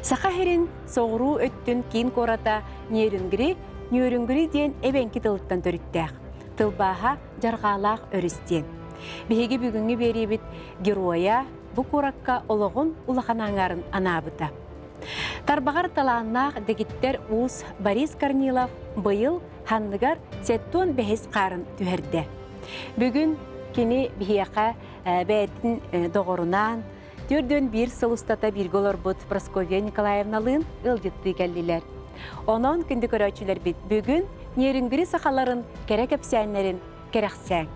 Сақахерин соғыру өттін кейін кората нөрінгірі ден әбенкі тылыттан төріттәқ. Тылбаға жарғалақ өрістен. Беге бүгінгі беребет героя бұ коракка олығын улаханаңарын анабыта. Тарбағар таланнақ дегіттер ұз Борис Корнилов бұйыл ханныгар сеттон бәхес қарын түхерді. Бүгін кені бейеқа бәйтін доғырынан түрден бір сылыстата біргілер бұд Прасковья Николаевналың ұлдетті кәлділер. Онын күнді көрәчілер бит бүгін нерінгірі сақаларын керек әпсәнлерін керексәң.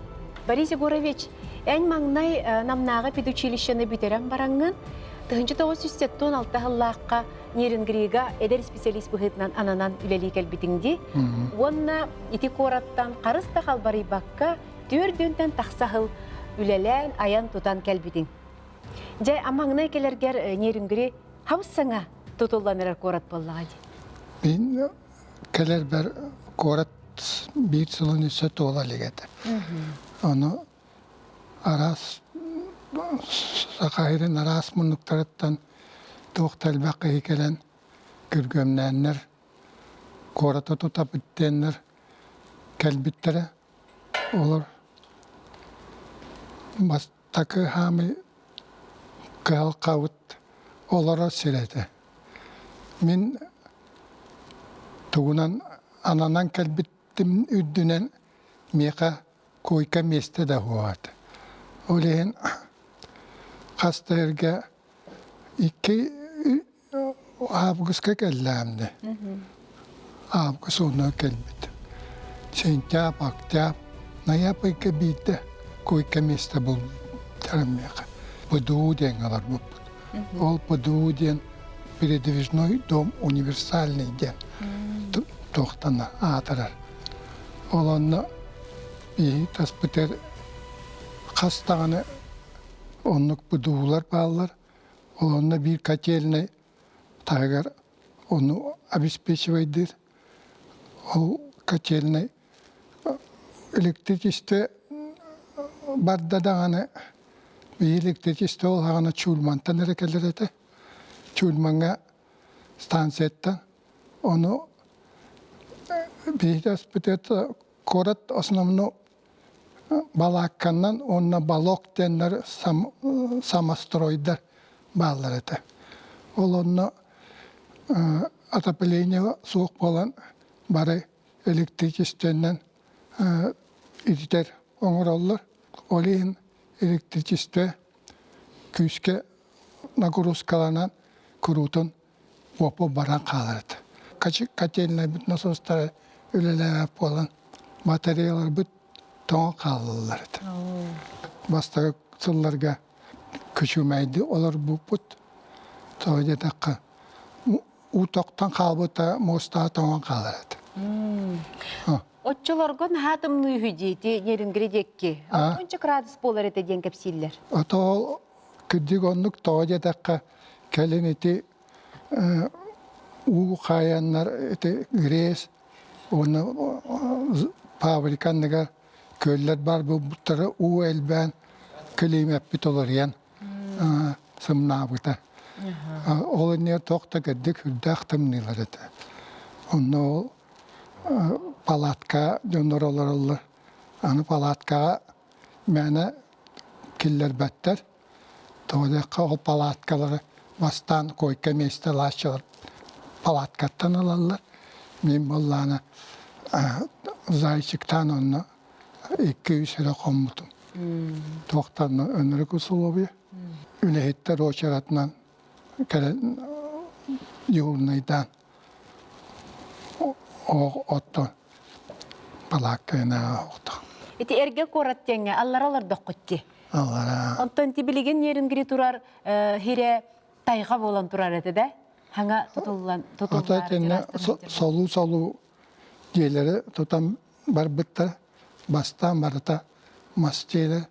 Борис Егорович, ән маңнай намнаға педучилищені бітерен бараңын, 1916 ғыллаққа нерінгіріға әдер специалист бұғытынан ананан үлелі кәлбітіңді, онна ити кораттан қарыста қалбары баққа түрдентен тақсағыл үлелән аян тұтан кәлбітің. Жай амаңнай келергер нерінгірі хавсаңа тұтылданырар корат боллаға де? Мен келер бір корат bir sılın üstü toğla ligede. Onu aras Sakayır'ın aras mınlıklarından doktor bakı gelen gürgömlenler, korata tutup bittenler, kelbitleri olur. Bastakı hami kal kavut olara sirede. Min tuğunan ananan kelbittim üddünen meka koyka meste de huat. Olehin hastayırga 2 Ağustos kellemdi. Ağustos onu kelbit. Sentyap, aktyap, nayapay kabite koyka meste bul taramyaka. Подуден алар буп. Ол подуден передвижной дом универсальный ден. Тоқтана атырар. Оланна и таспытер хастаны оннук будуулар баллар. Оланна bir котельный тагар onu обеспечивайдыр. Ол котельный электричество бардадаганы bir электричество олганы чулмантан эрекелерете. Чулманга станциятта onu bir таспытер корат основно балакканнан онна балок денler самостройдар балларete. Ол онна отопление soğuk olan bari elektrikistenden iditer oңороллар. Oleyin elektrikiste küske naguruskalana kurutun vopo baran kalardı. Kaçık kateline bütün nasosları ülelere olan materyallar bütün toğa kalırlardı. Bastı sıllarga küçümeydi. Olar bu put. Sonra dakika utoktan kalbıta mosta toğa kalırdı. Otçulargon hatımlı hüceti neriнгри dekki. 10 gradus polar ete den kapsiller. Ото küdügonluk toğa dakika keliniti u kayanlar ete gres onu fabrikanlar köller var bu tarafı u elben klima pitolarian sımnabıta. Onun ne tokta gittik hüddahtam nilarete. Onu palatka döndürüyorlar. Anı palatka mene killer better. Toğdaki o palatkaları bastan koyka mestelaşçılar palatkattan alırlar. Min bollana zayçıktan onu 200 lira komutum. Toğtanın önleri kusulubya. Ülehette roçaratından kelen yoğunlaydan o otto palakkayna otto. Eti erge korattenge allaralar doqqutti. Allara. Ondan tibiligen neriнгри turar hire tayga bolan turar etede. Hanga tutullar. Otatenne solu diyeleri tutam barbıtta bastan barata masçeyle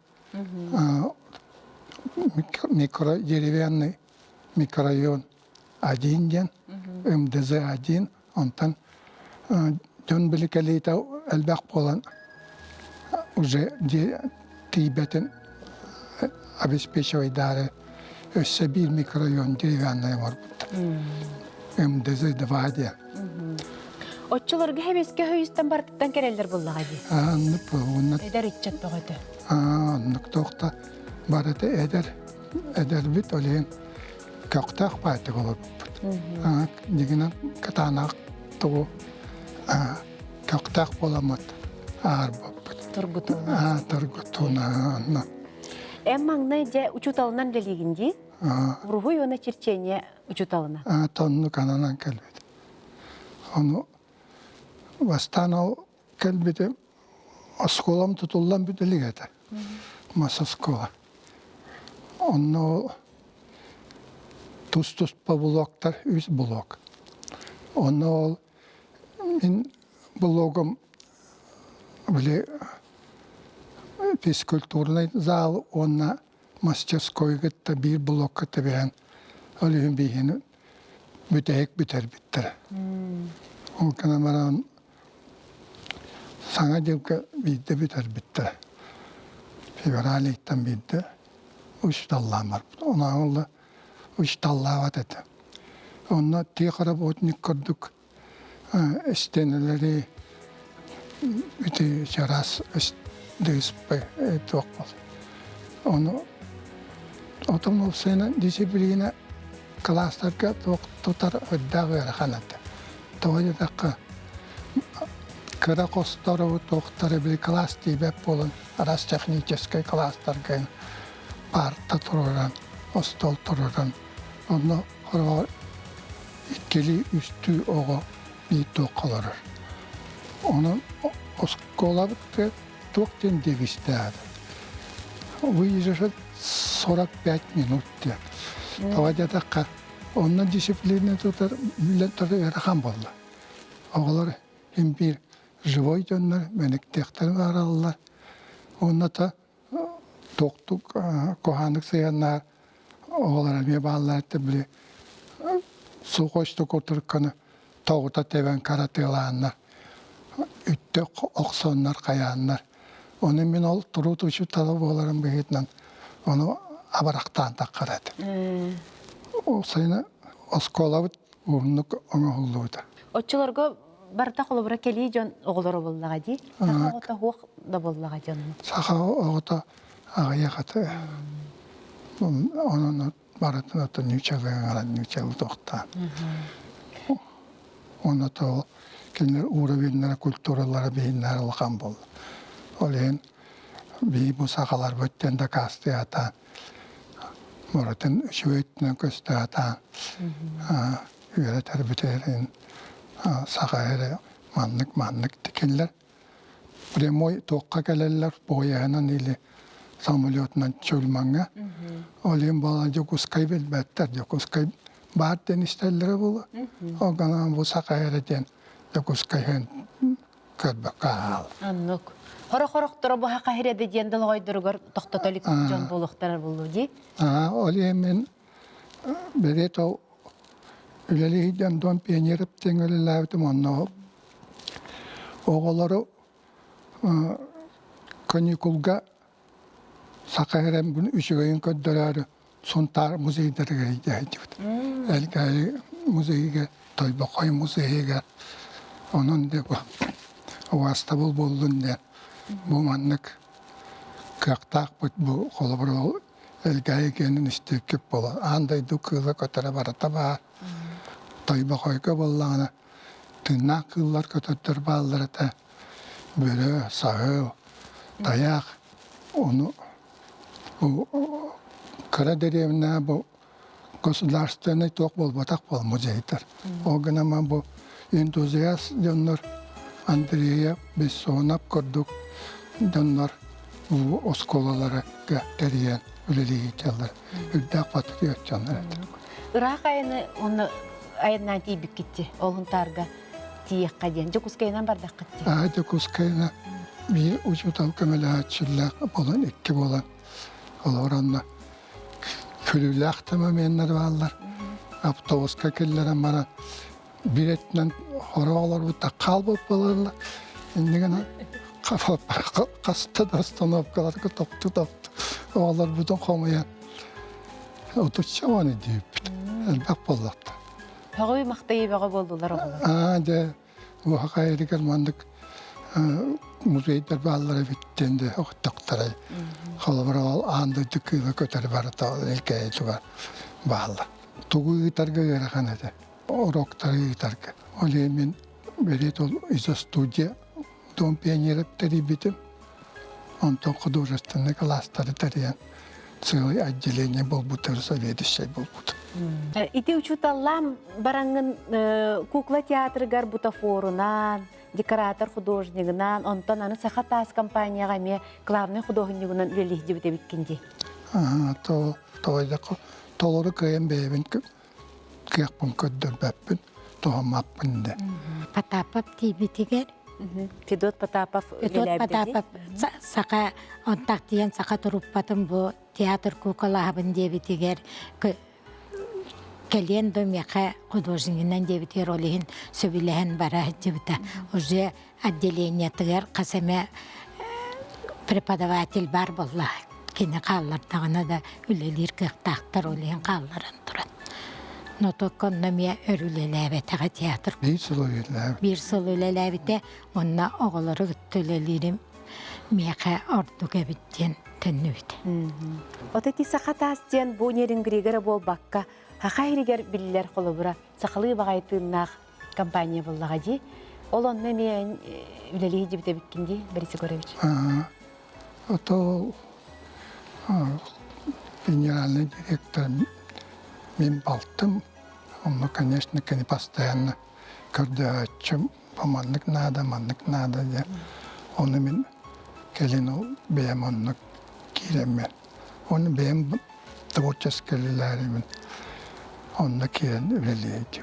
mikro derivenli mikrorayon adingen MDZ adin ondan dön bilikeliği elbaq olan уже Tibet'in обеспечивает даже bir mikrorayon derivenli var burada. Эмдезе девадия. Отчыларга хебеске хөйістен бартыттан керелдер боллаға ди. Анны пугунна. Эдер итчет тоғыды. Аннык тохта барыты эдер бит олен көктак баты болуп. Дигине катанак туу көктак боламат. Арбап. Тургутуна. Тургутуна. Маңнай же учуталынан делегинди. Руху йона черчение учуталына. Тонну кананан келбет. Onu Vastano kelbide askolam tutullan bir deligete. Masaskola. Onu tus bloktar, üç blok. Onu min blogum bile физкультурный зал, ona мастерской gitti bir blok gitti ben. Öyle bir hini mütehek biter bitter. O kanamaran sana devke bidde biter bitter. Fevraliyitten bidde. Üç dallam var. Ona oldu. Üç dallar var dedi. Onunla tekrar botnik kurduk. İsteneleri bir şaras değişpe etokmaz. Onu otomobil sene disipline klaslarga tutar öddağı kanadı. Doğru dakika. Kıra kostları doktora bir klas diye bolun. Aras teknikiske klaslarga parta tururan, ostol tururan. Onu horo ikili üstü oğu bir tokalar. Onun oskola bitti. Tokten devistedi. Bu yüzden 45 minut diye. Doğru dakika. Onun disiplini tutar, milletleri yarıkan buldu. Oğullar hem bir живой dönler, menektekler var alırlar. Onda da doktuk, kohanlık sayanlar, oğullara bir bağlılar da bile su koştuk otururken tağuta teven karatelanlar, ütte oksonlar, kayanlar. Onun min ol turu tuşu talab oğulların beyitlen onu abaraktan da karadı. O sayına oskolavut uğunluk ona hulluydu. Отчыларга барта холобра кели жон оголоро боллага ди. Тахагота хуак да боллага жон. Saha oğuta ağaya katı. Onun baratına da nüçeli doktan. Ona da o kendiler uğra bilinlere, külturalara bilinlere alkan bol. Oleyin bir bu sakalar bötten de kastı atan. Murat'ın şüvetine köstü atan. Üyere terbiterin. Sakayere manlık dikenler. Buraya moy toqqa gelirler. Boyanan ili samolyotdan çölmanga. Olayım balanca kuskay bilbetler. Kuskay batten isterleri bulu. O kadar bu sakayereden kuskayın körbek kal. Anlık. Horok-horoktora bu haka hirede diyendel goydurgar toxtatolik jon boluqtarar bulu di. Olayım ben beret o üleliyden don peynirip tengelillerdim onu. Oğulları kanikulga Sakayerem bunu üşügeyin köddörleri suntar muzeylerine gidiyordu. Elgari muzeyge, Toybakay muzeyge, onun de o astabul buldun de bu manlık kıktak bu kolabro elgari kendin istekip bola. Anday dukıla kötere barata ba Toybakayga bollağına tırnak kıllar kötüttür bağları da böyle sağıl, dayak onu bu Karaderevne bu государственный ток бол батак бол музейтер. Огнама bu энтузиаст донор Андрея Бессонап көрдүк донор bu осколалары гәтерген үлелигетлер. Үрдәк патриот жандар. Ырак айны оны айынан тийбик кетти. Олунтарга тиекка ден. Жокускайнан бардак кетти. Жокускайна bir uçutal kömelahatçılar bolan, iki bolan. Olanlar külüler tamamenler varlar. Avtobuska kellerim bana biletle horalar bu da kalbıp balırlar. Şimdi gene kafa kastı dastanıp kadar toptu. Oğlar buradan komaya oturacağım onu deyip. Elbaq bollattı. Pağoy maqtayı bağa boldular oğlum. De bu hakayri gelmandık muzeyler bağlara bittiğinde okuttukları. Kalabara anda düküyle köteri var da ilkeyi var bağla. Tuğu gitarga gerakan ede. Oroktarı gitarga. Öyle min berit ol izo stüdyo. Don piyanyerepteri bitim. Ondan hudurastını klasları tariyan. Целый отделение был будто соведущий был будто. Ити учуталлам бараңын кукла театрыгар бутафорунан, декоратор художнигынан, онтон аны сахатас компанияға ме главный художнигынан үлелихде біте біткенде. Тоойдақы толоры көйен бейбін кияқпын көддір бәппін, тоғамаппын де. Потапов тибитигер. Федот Потапов Федот Потапов сақа онтақ дейін сақа тұруппатын бұ театр кукалабын дебитигер. Келен домяқа художнигінен дебитер олихин сөбілеген бара дебіта. Уже отделениятығар қасаме преподаватель бар болла. Кені қаллардағына да үлелер кықтақтар олихин қалларын тұрады. Но только на меня өрүлеләбетәгә театр. Bir сыл үлеләбетә, онна оғылары гыттөлелерим мияқа ордуга биттен төннүбит. Отети сахатастен бу нерингригер бол бакка, хахайригер биллер холобура, сахалы багайтыннах компания боллага ди. Ол онна мен үлелеги дибите биткенди, Борис Егорович. Это генеральный директор мен балтым, он, конечно, не постоянно, когда чем поманнык надо, да. Он мен келину бем он киремен. Он бем творческий ларимен. Он кирен великий.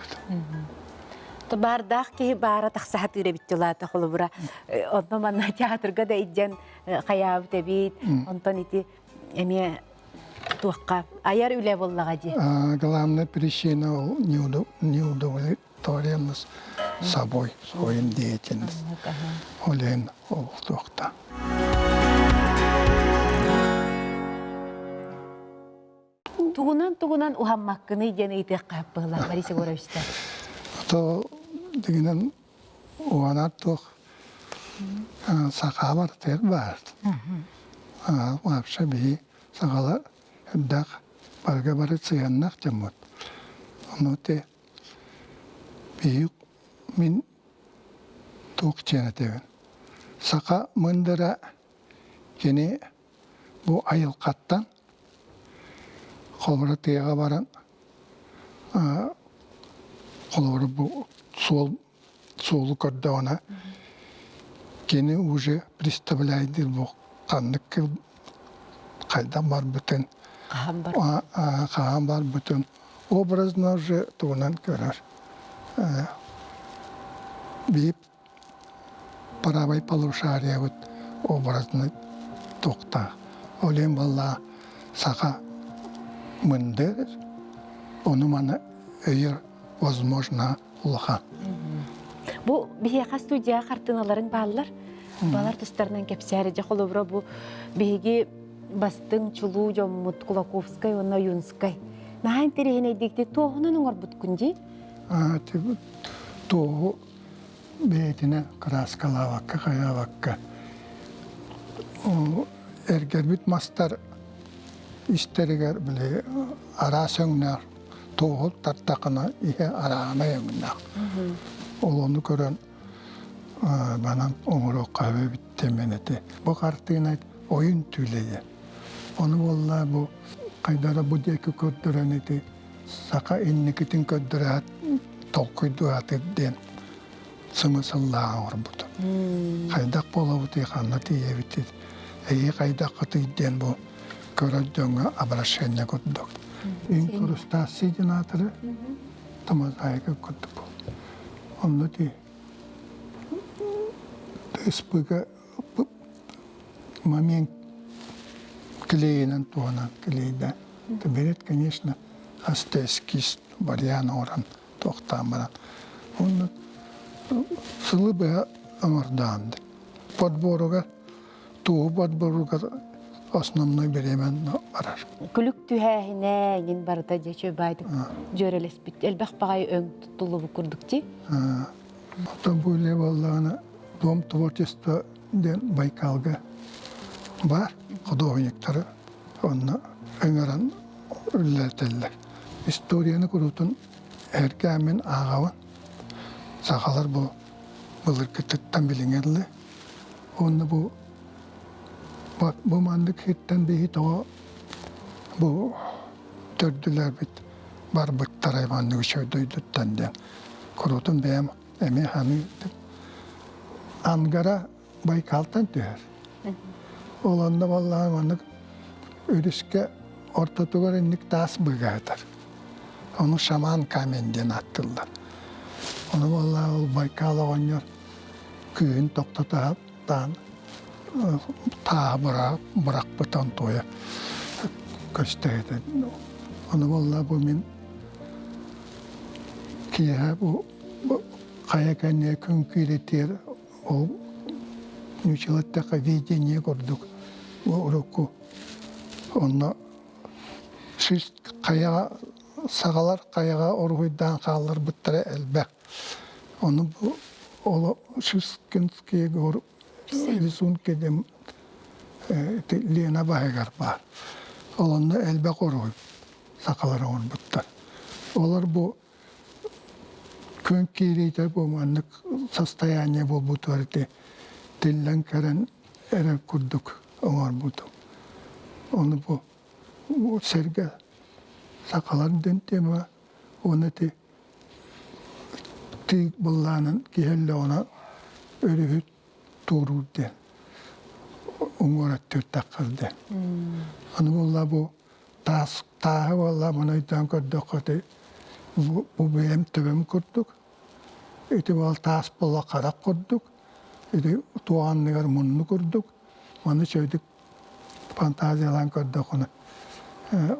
То бардах ки бара тахсахат иребиттулата холобура. Онно манна театрга да иджен хаяб тебит, онтон ити эме туаққа аяр үле боллага ди. Главная причина неудовлетворенность собой, своим деятельностью. Олен туақта. Тугунан ухаммаккыны иден итек каппыла Борис Егорович. То дегенен уана туқ сақабар тер бар. Вообще би сақала дақ барға бары цыяннақ жамот. Оны те бейік мен туқ чені тевен. Сақа мұндыра кені бұл айыл қаттан қолбыра теға баран қолбыра бұл солы көрді ona кені уже представляйдыр бұл қандық қайдан бар бүтін қаған бар бүтін образно уже туынан көрер бейіп парабай полушария вот образно тоқта олен балла сақа мындыр оны мана өйір возможно улахан. Бу бияқа студия картиналарын баллар. Балар тустарынан кепсәре жахолобра бу биги бастың чулу жоммут Кулаковскай онна Юнскай. Наһан терехне дикте тоғынан оңар буткунди. То бетине краскалавакка каявакка. Эргер бит мастар истеригер биле арасыңнар тоғыл тартақына ihe арағына еміннақ. Ол оны көрін банан оңыру қабы біттемен еті. Бұл қартығын ойын түйлейі. Оны олла бұл қайдара бұл декі көрдірін еті. Сақа инникетін көрдірі толқойду атырден сымысыллаға ор бұды. Қайдақ бола бұты қанна тие бітті. Әйі қайдақ қытыйден бұл көрөддөңі обращение көрдік. Инкрустация денатыры тамазайға көрдік бұл. Onu di спыга момент клеенен туанан клейда. Это берет, конечно, эскиз вариант оран тоқтамаран. Он сылыбы амарданды. Подборуга, туу подборуга основной беремен барар. Күлік түхәһинәгин барыта дече байдык. Жөрелес бит. Элбәк багай өң тутулу күрдүк ти. Потом были волланы Дом творчества ден Байкалга бар художниктары. Онна өңөрөн үлләтелләр. Историяны күрүтүн эркәмен агавын сахалар бу былыр кыттан билиңерле. Онна бу мандык хиттен бихи тоға бу төрдүләр бит бар быттарай мандык шөйдөйдүттен ден. Күрүтүн бәм эме ханы Ангара Байкалтан түһәр. Оланда валлаһы мандык өрүскә орта тугар инник тас быгатар. Onu şaman kamenden attılar. Onu vallahi Baykal oynuyor. Köyün toktatıp ta bırak buton toya gösterdi. Onu vallahi bu min ki bu kayakanne gün kiretir o nüçelatta видение gördük. Bu roku onu siz kaya sağalar kayağa orhuydan kalır bıttara elbek. Onu bu olu süskinskiye gör lisun kedem lena bahegar var. Onu elbek orhuy sakalar on bıttar. Olar bu kön kireyter bu manlık состояние bu butvarite dillen keren eren kurduk onlar budu. Onu bu serge sakaların denteme onu tik bullanın kihelle ona örühüt durur den. Ungora tırtakırdı. Onu valla bu tağı valla bana iten kurduk. Bu benim tübem kurduk. Eti val tas bulla karak kurduk. Eti tuğanlıgar munnu kurduk. Onu söyledik fantaziyalan kurduk onu.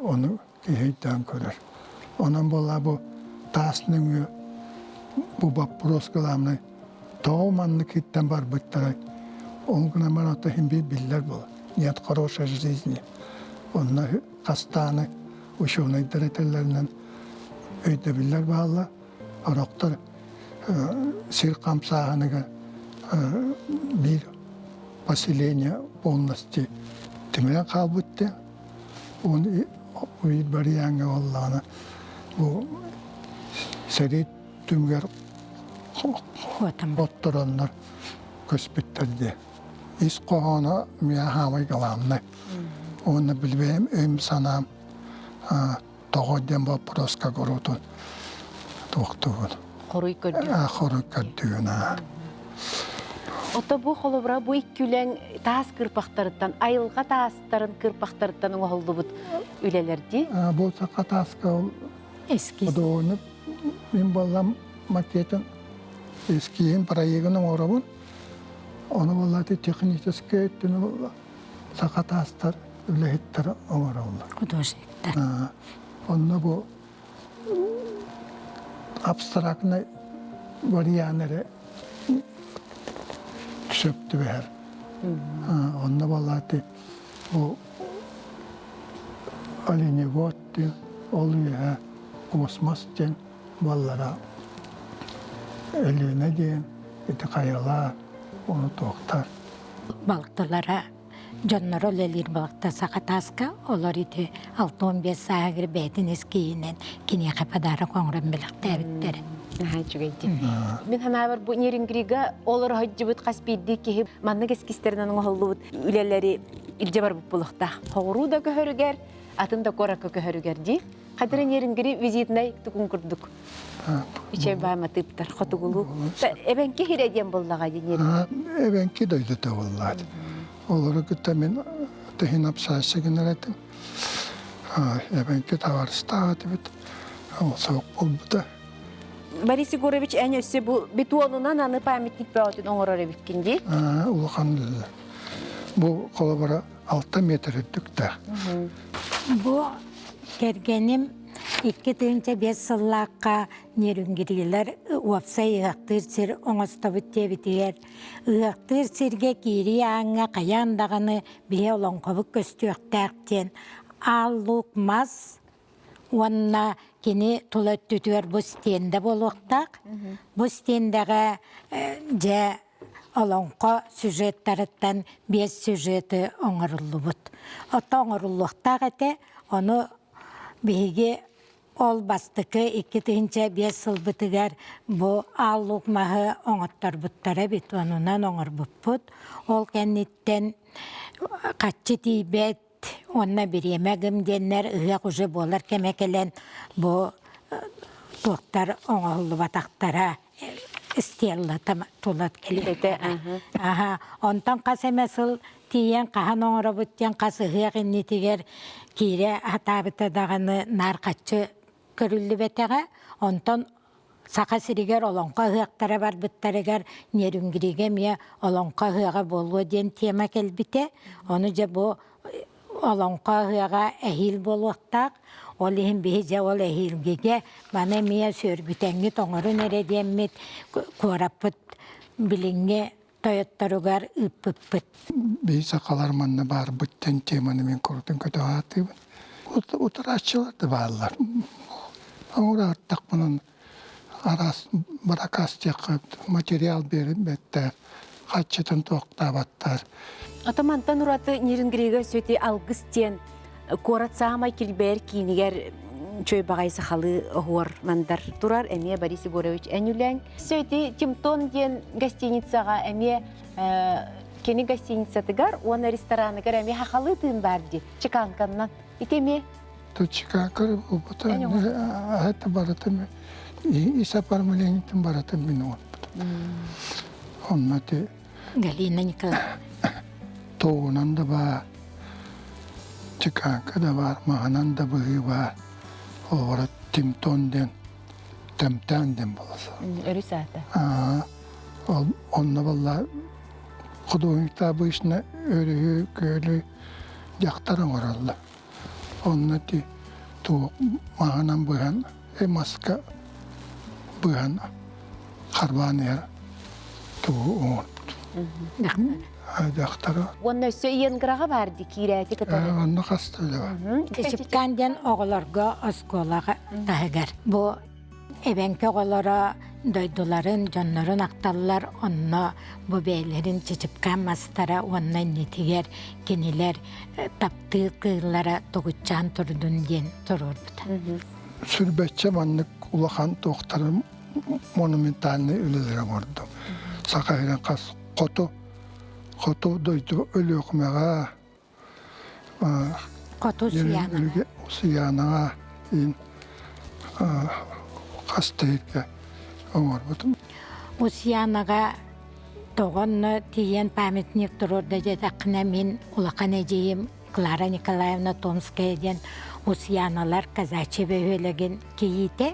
Onu kiheyden görür. Onun valla bu tasnın bu vapros kılamını doğmanlık hitten var bıktaray. Onun gün ben ota hem bir biller bu. Niyet хорошая жизни. Onlar kastanı uşağına idretelerinden öyle biller bağlı. Aroktar sir kamsağını bir поселение полностью temelen kalbıttı. Onu bariyanga Allah'ına bu seri tümger otturanlar köspütterdi. İs kohana miyahamay kalanlar. Onu bilmeyim öym sanam toğodden vaproska gorutun doktuğun. Koruy kördü. Koruy kördüğün. Ota bu holobra bu ikkülen taas kırpaktarıttan, ayılga taasların kırpaktarıttan oğuldu bu ülelerdi. Bu sakataska Eski. o da onu min ballam maketin eskiyin proyektinin orabın. Onu vallahi teknikçi ettiğini sakatastar ülehetler orabınlar. Hudojnikler. Onunla bu abstrakne variyanere çöptü ver. Onunla vallahi bu Alinevot oluyor kosmos için vallara eline diyen eti kayalar onu toktar. Balıktalara Canlar olelir balıkta sakataska, olar iti 6-15 sağır beytin eskiyinen kini kapadara kongran bilikte bitleri. Мен хамабар бу нерингрига олар хаҗҗыбыт каспидди ки манны кескистерден оңоллубут үлеләре илҗе бар бу булыкта. Хогру да көһөргәр, атын да коракка көһөргәр ди. Кадыр нерингри визитнай тукун курдук. Иче бама типтер хотугулу. Эбенки хиреден буллага ди нерин. Ebenki de öyle de vallahi. Olur ki temin tehin apsaysa generetim. Ebenki tavarsta tibet. O soğuk buldu. Борис Егорович әнесі бұл бетуонынан аны памятник бәуетін оңырар ebikkinди. Улаханлы. Bu kolabara 6 metre öttük de. Bu gergenim 2 тыгынча 5 сыллаққа нерүнгірілер уапса иғақтыр сір оңыстабыт дебітігер. Иғақтыр сірге кири аңға қаяндағаны бие олонқабы көстіөқтәқтен. Аллук мас онна кені тұлат түтігер бұл стенді болуқтақ. Бұл стендіға жа олонқо сюжеттарыттан 5 сюжеті оңырылы бұд. Отта оңырылықтақ әте, оны бігі ол бастықы 2-5 сыл бұтығар бұл аллук мағы оңыттар бұттара бет, онынан оңыр бұппұд. Ол кәнеттен қатчы тейбет, онна беремегім деннер ұғақ ұжы болар кәмекелен бұл тоқтар оңылы батақтара істелі тұлат келеді. Онтан қас әмесіл тиен қахан оңыры бұттен қас ұғақ еннетігер кейре атабытадағаны нар қатчы көрілі бетеға, онтан сақа сірігер олонқа ұғақтара бар бұттарығар нерүнгіреге ме олонқа ұға болуы ден тема келбіте, оны же бұл олонқа ұға әхил болуқтақ, ол ең бейже ол әхилгеге бана мия сөрбітәңі тоңырын әредеммет көраппыт біліңге тойоттарығар үппіппіт. Бей сақалар манна бар бұттен теманы мен көрдім көті атыбын. Отырашчыларды бағалар. Оңыр артақ бұның арас баракас тек материал беріп бәтті қатшытын тоқтабаттар. Атамантан ураты нерінгірегі сөйте алғыстен корат сағамай келбәр кейінігер чөй бағай сақалы ғор мандар тұрар әме Борис Егорович әнюләң. Сөйте Тимтон ден гостиницаға әме кені гостиницатығар, оны ресторанығар әме хақалы тыын барды, чеканканнан. Икеме? Тут чеканкар, бұта әті баратым, исапар мүлеңітін баратым мен отпыды. Оннаты Галина Николаевна. Тоғынан да бар, чеканка да бар, мағанан да бұғы бар. Олғара Тимтон ден, Тәмтән ден боласы. Өрі сәті. Онна болла құдуыңта бұйшына өрі көлі жақтарың оралды. Онна ти мағанан бұған, маска бұған қарбан ер туы оңын. Жақтары. Онна өсі ең қыраға барды кейрәті кітары? Онна қасты өлі бар. Кешіпканден оғыларға осколаға тағығар. Бұл әбәнкі оғылара дойдуларын, жонларын ақталылар, онна бұл бәйлерін чечіпкан мастара, онна нетігер, кенелер, тапты қиылара тоғытчан тұрдың ден тұрыр бұда. Сүрбәтче маннық улахан тоқтары монументальный өлілері орды. Сақайран қас Қоту дойду өлі оқымаға, Қоту сиянаға, қастайыққа оңыр бұдым. Усиянаға тоғынны тиен памятник тұрырды дедақына мен ұлақан әжейім Клара Николаевна Томская ден усияналар казачы бөйлеген кейіте.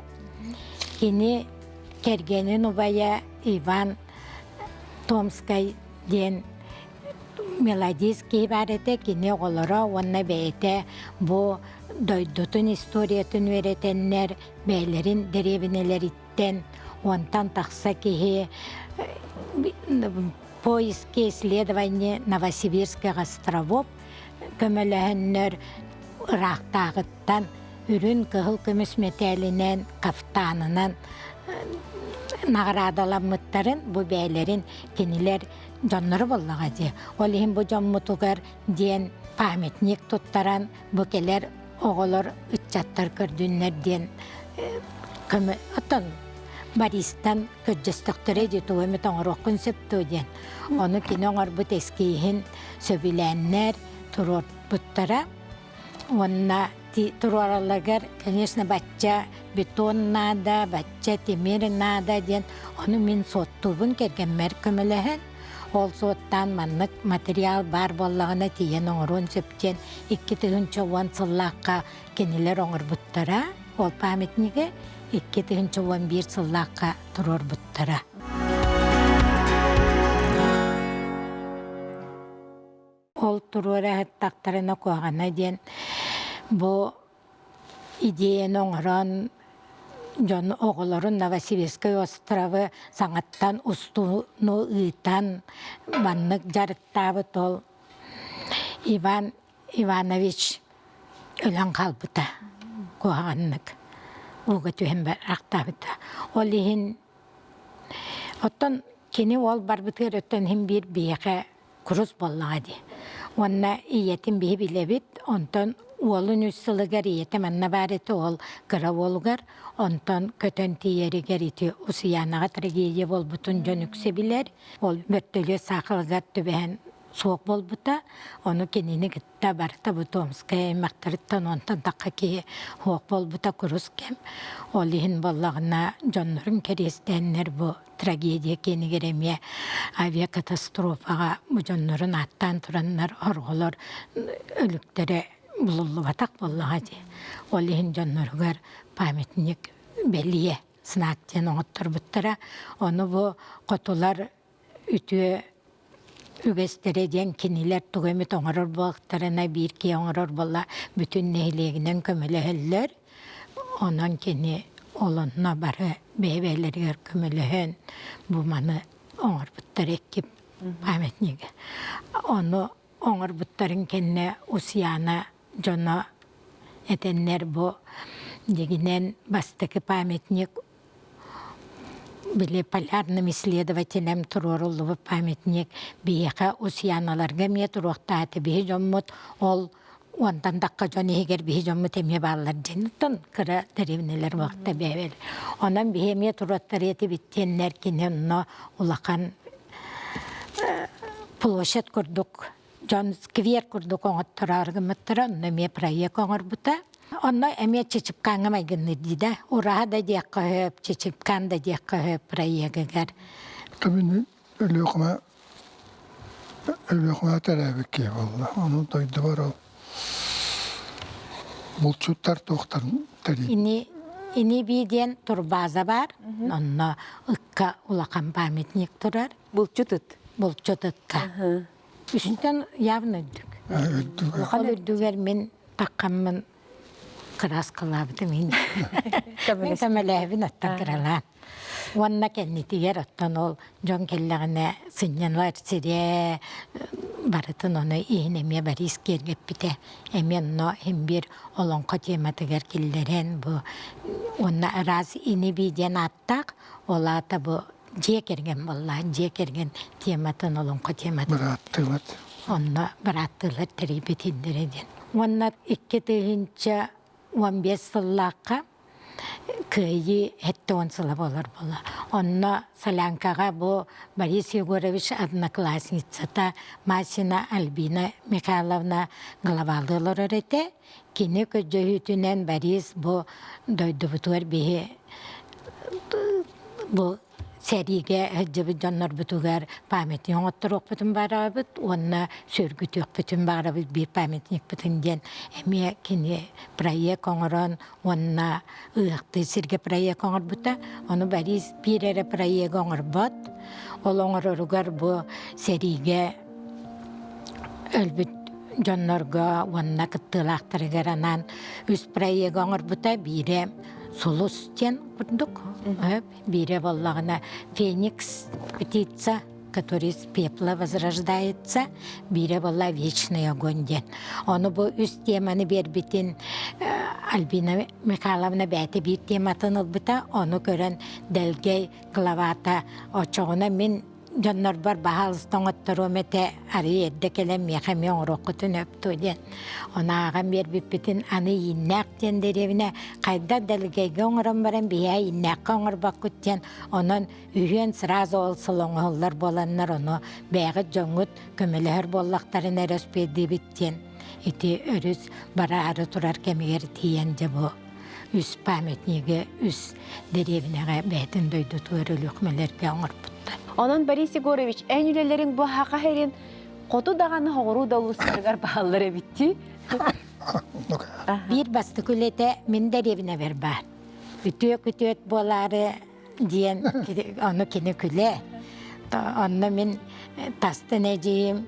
Кені кергенін ұбая Иван Томскай ден мелодийский бар ете, кені олара онна бәйте бұ дойдутын историятын өретеннер бәйлерін деревінелер иттен, онтан тақса кеге поиски исследование Новосибирских островов көміліхіннер ұрақтағыттан үрін кығыл күміс метәлінен, кафтанынан нағырадаламыттарын бұ бәйлерін кенілер жоннары боллаға де. Ол ең бұ жонмутугар ден памятник тұттаран бұ келер оғылар үтчаттар көрдінлер ден Бористан көджестіқтірі деті өмет оңыр оқын сөпті ден. Оны кені оңыр бұт ескейін сөбіләннер тұрор бұттара. Онна тұроралығыр, конечно, бачча бетон нада, бачча темир нада ден. Оны мен соттубын кергенмер көміліхін. Ол соттан маннық материал бар боллағына тиен оңырын сөптен 2-10 сыллаққа кенелер оңыр бұттара. Ол памятнигі 2-11 сыллаққа тұрор бұттара. Ол тұрор әхіттақтарына қоғана ден бұ идеяны оңыран жон оғыларын Новосибирскай островы саңаттан устуну ыйтан баннык жарыктабы тол Иван Иванович өлөн қалбыта куағаннык уға түйен бар ақтабыта. Ол ихин оттон кені ол барбытыр өттен хим бир бияқа күріс боллағады. Онна иетин бихи билебит, онтон Уолун үссілігер иеті манна бареті ол кыра олғар, онтон көтен тиерігер ити усиянаға трагедия бол бұтын жон үксе білер. Ол мөрттөлі сақылғар түбән соқ бол бұта, оны кенені күтті барыта бұты омскай мақтарыттан онтон таққа кей хоқ бол бұта күріс кем. Ол ихін боллағына жонларын керестенлер бұ трагедия кені керемия авиакатастрофаға бұ жонларын аттан тұранлар орғылар өліктері Булулу батак боллағады. Ол ихин жонларығар памятник белие сынақтен оңыттыр бұттыра. Оны бұ қотулар үтіе үгестереден кенелер тұғымет оңырыр болықтарына бір ке оңырыр болла бүтін нәйлегінен көмілі әлілер. Онан кені олынна бары бейбейлергер көмілі өн бұ маны оңыр бұттар еккіп памятнигі. Оны оңыр бұттарын кені усияна жона этеннер бу дегенен бастыкы памятник биле полярным исследователем турорулу памятник бияка усияналарга ме туруктаты бии жоммут ол ондан дакка жон егер бии жоммут эме баллар жинтон кыра деревнелер вакытта бебел онан бии ме туруттар эти биттеннер киненно улакан площадь курдук John skver kurduk oңоттор аргымыттыра, нөме проект оңор бута. Онна эме чечипканга майгынны диде. Ураха да диякка хөп, чечипкан да диякка хөп проектыгар. Tabii ölüyorma terabik ki valla. Onun duydu var o. Bulçutlar doktor teri. İni birden turbaza var. Onna ıkka ulakan pametnik turar. Bulçututka. Üstten yavın öldük. Ol öldüler men takkamın kıras kılabıdım indi. Men temelehvin attan kıralan. Wanna kenditi yer attan ol jon kelleğine sınyanlar sire baratın onu iğnemeye baris gergep bite. Emen no hem bir olan kaçematıgar killeren bu. Onna araz ini biden attak. Ola da bu Cekergen vallahi cekergen tematın olun kaçemat. Bıraktılar. Onna bıraktılar teribet indireden. Onlar 2015 yıllığa köyü hette 10 yılı olur bola. Onna Salankaga bu Boris Yegorovich одноклассницата Masina Albina Mikhailovna Glavalılar öğrete. Kine köcühütünen Boris bu doydubutuar bihi bu Serige hıcıbı canlar bütugar pametni oğutturuk bütün barabıt, onna sürgütük bütün barabıt bir pametnik bütün den. Emi kini projekt oğuran, onna ıhtı sirge projekt oğur büta, onu bari bir ere projekt oğur bot. Ol oğur orugar bu serige ölbüt canlarga, onna kıttılaqtırıgaranan üst projekt oğur büta bire Солустен курдук, бире воллагана феникс, птица, который из пепла возрождается, бире волла вечный огонь ден. Оны bu üst теманы бербитин Альбина Михайловна бәті bir тематын ылбыта, onu көрен делгей главата очоғына мен Жаннар бар бағалыстың оттыру мәте әрі едді келем меқеме оңырыққытын өпті ден. Она ағам бербіппетін аны иннәк ден деревіне қайда дәлгейге оңырын баран бия иннәкқа оңыр бақыт ден. Онын үйен сразу олсыл оңығылар боланлар оны бәғі жоңыт көмелер боллақтарын әріспеді біттен. Ити өріс бара ары тұрар кемегер тиен де бұл. Үс памятниге, үс деревінеға бәтін дөйді туар өліқмелерге оңыр бұтты. Ondan Boris Yegorovich en ülelerin bu haka herin kodu dağını hoğuru da uluslargar bağları bitti. Bir bastı külete min derevine ver var. Ütüet boları diyen onu kini küle. Onu min tastaneciyim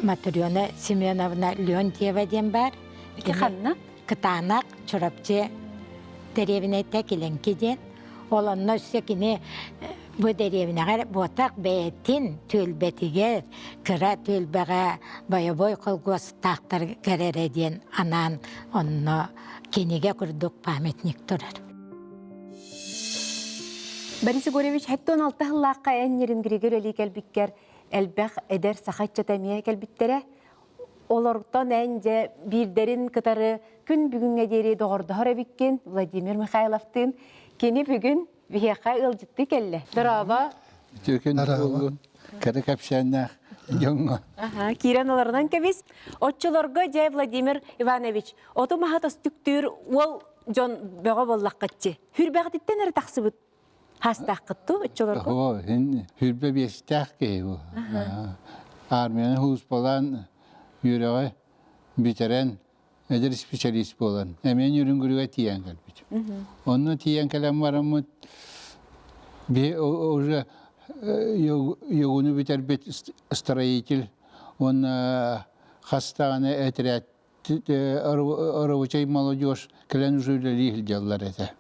Matryona Semyonovna Leontieva diyen var. Kanna? kıtanak çorapçı derevine tekilenki den. Olanna üstekini bu derevine botak beyetin tülbetige, kıra tülbege bayaboy kolgos tahtır gerere den anan onunla kenige kurduk pametnik durar. Борис Егорович, хәтта 16 хыллакка әннерин григорий кәлбиккәр әлбәх эдер сахатча тәмия кәлбиттере. Олардан әнде бирдерин кытары күн бүгүнгә дери догордахар биккен Владимир Михайловтын кени бүгүн бияка ылжытты келле. Драба. Türk'ün oğlun, kara kapşanlar, yonga. Aha, kiran олардан кебис. Отчыларга жай Владимир Иванович, ото махатас түктүр ол жон бага боллаккатчы. Хүрбәгәттен әр тахсыбыт. Hastaq kıttı uççularga? O, hürbe bir istak ki bu. Armiyanın hus bolan yüreğe bitiren eder spesyalist bolan. Hemen yürün gürüge tiyen kalbit. Onun tiyen kalan var ama bir orada yogunu biter bit stratejil. Он hastane etret aravacay молодежь kalan üzüleli hildiyalar ete.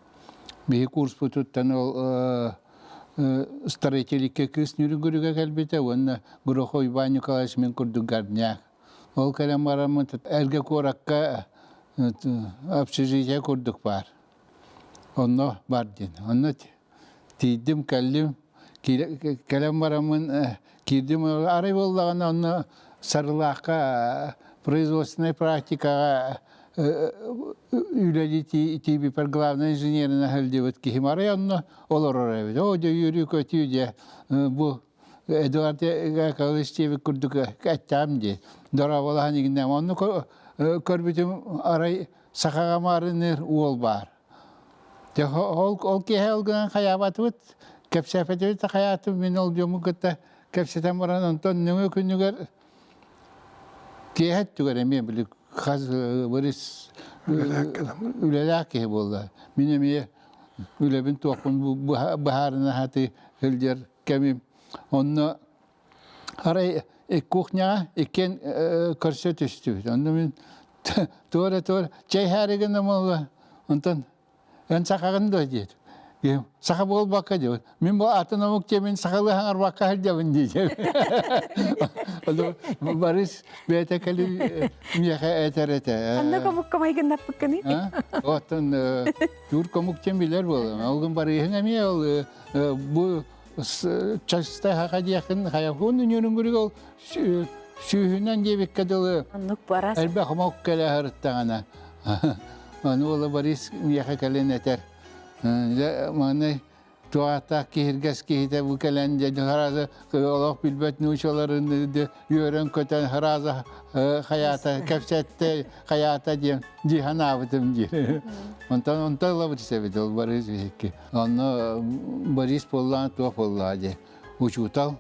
Bir kurs tuttan ol stratejik kız nürgürüge kalbite onun Gruho Ivan Nikolaevich men kurdu gardnya. Ol kalam varamı elge korakka общежитие kurduk var. Onu bardin. Onu tidim kallim kalam varamın kirdim arayı bollağına onu sarılaka производственная практика Üleli tipi per главный инженерine haldevet ki himare onu olur oraya. O da yürü kötü diye bu Eduard Kalıççı'yı kurduk kattam diye. Doravalı hani gündem onu körbütüm arayı sakamarınır uol var. De ol ki helgden hayabatı kapsafeti hayatım min olcumu kıta kapsatam varan ondan ne mümkünler ki hattı göremiyor bile kaz varis ülelaki bolla. Minemiye ülebin toqun bu baharına hati hilder kemim. Onu aray kuchnya iken korset üstü. Onu min doğru çay hariginde molla. Ondan en sakagın da diyor. Saka bol bakka diyor. Min bu atanamuk cemin sakalı hangar bakka hildevin diyor. Baris betekali miyaha eterete. Anda kabuk kamay gennap bıkkani. Otan tur komuk cembiler bol. Algın bari hengamiye ol bu çasta haka yakın hayakun dünyanın gürü ol sühünden diyebek kadılı. Anlık baras. Elbe hamak kale harıttağına. Onu ola baris miyaha kalen eter. Mana tuata kihirgas kihite bu kalende haraza Allah bilbet nuşaların yören köten haraza hayata kapsette hayata diye cihan avdım diye. Ondan la sevet ol baris ki. Onu baris pollan to polladı. Uçutal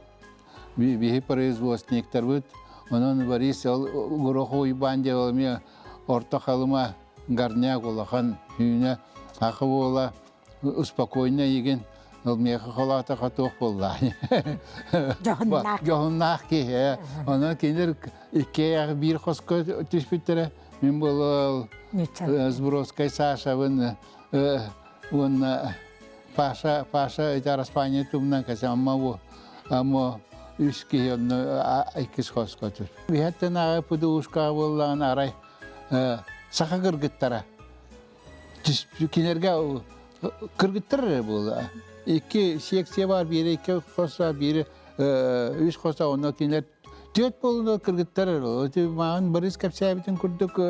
bir производственник tarvut. Onun baris Gruho Ivan diye olmuyor. Orta kalıma garnyak olakan hüne akı ola uspokojna egen olmaya halata katох bolla. Johunnak ki ona kinder iki bir hosko tüspütere min bol Zbroskay Sasha on Pasha ita Raspanya tumna kasi amma üski on ikis hosko tüs. Bihatta na pudu uska bolla naray sakagır gittara. Kinerge kırgıttır bolla. İki seksiye var biri iki hosa biri üç hosa onda kiner dört bolunda kırgıttır. O zaman baris kapsabitin kurduk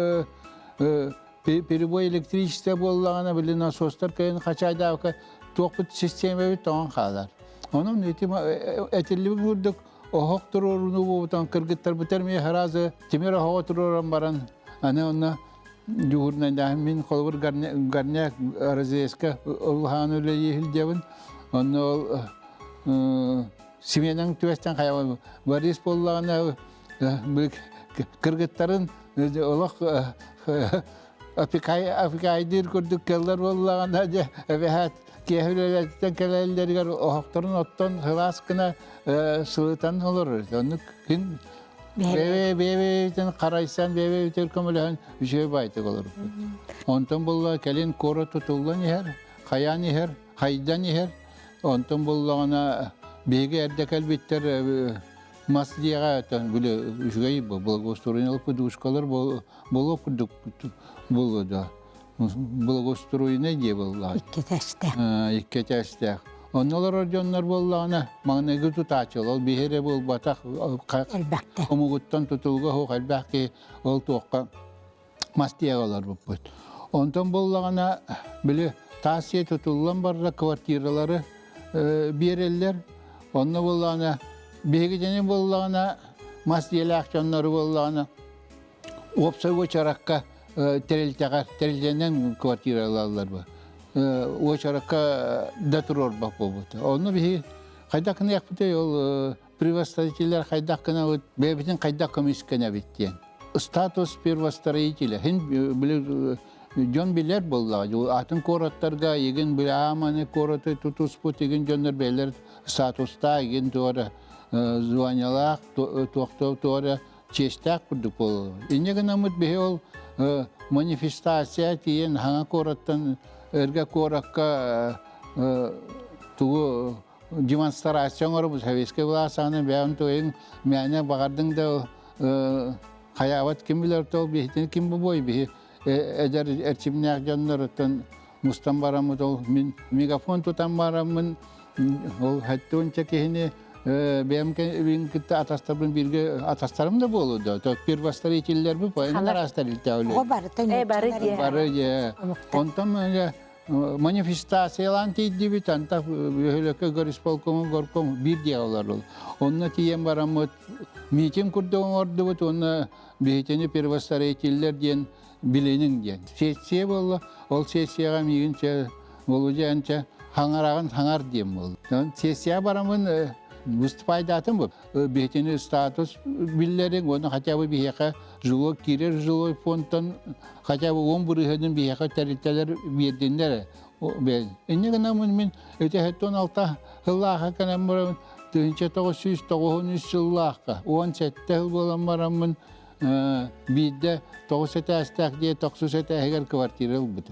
перебой электричества боллағана білі насостар кайын қачайда авка тоқпыт система бит тоған қалар. Оның әтелі көрдік оғық тұрорыны болудан кыргыттар бұтар мей харазы темер оға тұроран баран. Аны онна juhurnan da min kolbur garnya arazeska olhan öyle yehil devin onu simenan tüvesten kaya varis pollana kırgıtların olak Afrika'yı dir kurduk keller pollana da evet kehlelerden kellerler oğakların ottan hılaskına sığıtan olur. Onu kin Бебебитен қарайсан, бебебитер көмілген үші байтық олар. Онтан болла кәлін кора тұтылған ехер, қаян ехер, хайдан ехер. Онтан боллағына беге әрдек әлбеттер мас дияға әттен білі үшгей благоустроеналық подушкалар болу күрдік болуды. Благоустроене де болла. Икке тәстәк. Оннолар ордионнар боллағына маңнығы тұтачыл. Ол бейхере бол батақ омуғыттан тұтылға хоқ әлбәқке ол тоққа мастияғалар бұппыт. Онтан боллағына білі тасия тұтылған барда квартиралары берелер. Онна боллағына бейгедені боллағына мастиялы ақшанлары боллағына опсай өчараққа терелтенен квартиралалар ба. Очаракка да турор бак болбуты. Оны бии кайдакына якпыты ол превосходителер кайдакына бебитин кайдак комиссияна биттен. Статус первостроителя. Хин биле жон билер болла. Атын короттарга еген биле аманы короты тутуспут еген жондар белер статуста еген тора званялак токтоп тора честак курдук болду. Инеген амыт бии ол манифестация тиен хана короттан Эрге коракка тугу демонстрациялар бұл Советский власаны бәйін тойын мәне бағардың да қаяват кім білер тол бейттен кім бұл бой бей әдер әрчімнәк жанлар өттен мұстан барамын ол мегафон тұтан барамын ол хәтті онша кейіне бәйім кітті атастарым бірге атастарым да болуды. Первостроителер бұл пайынлар астарылты әулі. Бары онтан манифестациялан тейді бит, антақ бөхілікі горисполкомы горком бір деғалар ол. Онына тиен барамыд, митинг күрдіғын орды бұд, онына бейтені первостроителер ден біленің ден. Сессия болды, ол сессияға мегінше болу жәнше хаңарағын хаңар дем болды. Сессия барамын выступайдатын бұл. Бейтені статус білдерін, оны хотя бы бейеқа жылы керер жылы фондтан хотя бы 10 бұрығының бейеқа тәрілтелер бердендері. Енегіна мен өте 16 ғыллаға кәнем барамын, 1993 жыллаққа, 17 ғыл болам барамын, бейді 9 әстәк де 9 әгер квартира бұды.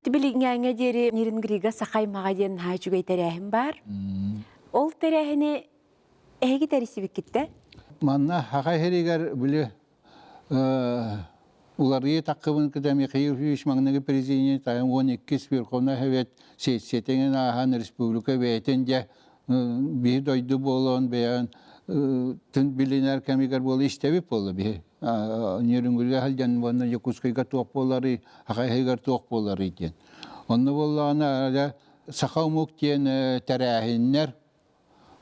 Білігіңе дері Нерингрига сақай мағаден хайчугай тәрәхім бар. Ол тәрәхіні әйгі тәрісі бікітті? Манна хақай херегер білі улары таққыбын кітәме қиыр маңнығы президент 12 сверховна әвет сететенген аған республика бәйтінде бейі дойды болуын бәйін түн білінер кәмегер болу іштәбіп болу бейі. Нерингрига халден бonna Якутскайга тоқ болары, хақайғар тоқ болары екен. Онны болағына сақау мұқтен тәрәхіннер